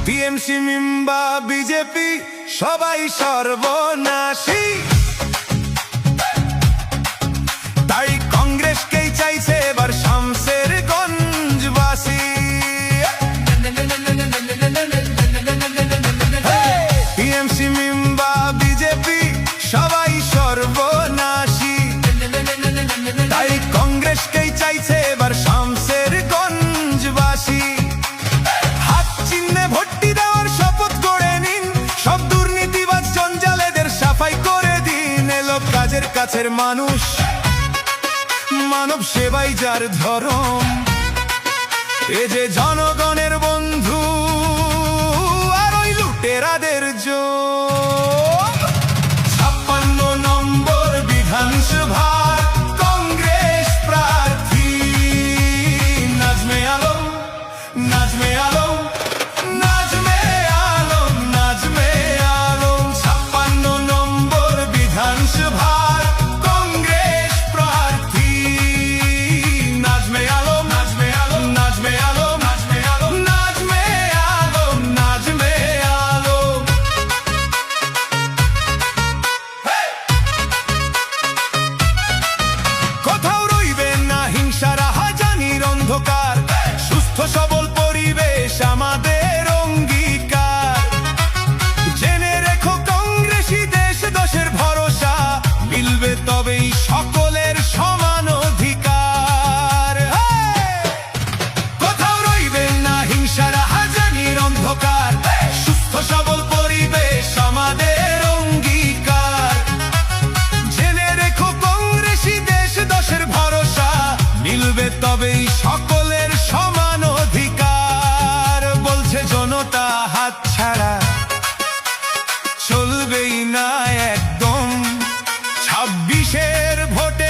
TMC কিংবা BJP সবাই সর্বনাশী, তাই কংগ্রেসকেই চাইছে এবার শামসেরগঞ্জবাসী। টিএমসি কিংবা বিজেপি সবাই সর্বনাশী, তাই কংগ্রেসকেই চাইছে এবার শামসেরগঞ্জবাসী। হাত চিহ্নে ভোটটি দেওয়ার শপথ করে নিন, সব দুর্নীতিবাজ জঞ্জালেদের সাফাই করে দিন। এলো কাজের কাছের মানুষ, মানব সেবাই যার ধরম, এ যে জনগণের বন্ধু আর ওই লুটেরাদের জোর। 56 নম্বর বিধানসভার কংগ্রেস প্রার্থী নাজমে আলম, নাজমে আলম, নাজমে আলম, নাজমে আলম। 56 নম্বর বিধানসভার কংগ্রেস প্রার্থী নাজমে আলম, নাজমে আলম, নাজমে আলম, নাজমে আলম, নাজমে আলম, নাজমে আলম। কোথাও রইবে না হিংসা রাহাজানির অন্ধকার, সুস্থ সবল পরিবেশ আমাদের অঙ্গীকার। জেনে রেখো কংগ্রেসী দেশ দশের ভরসা, মিলবে তবেই সকলের সমান অধিকার। কোথাও রইবে না হিংসা রাহাজানির অন্ধকার, সুস্থ সবল পরিবেশ আমাদের অঙ্গীকার। জেনে রেখো কংগ্রেসী দেশ দশের ভরসা, মিলবে তবেই সকলের সমান অধিকার। বলছে জনতা হাত ছাড়া চলবেই না একদম, 26-এর ভোটে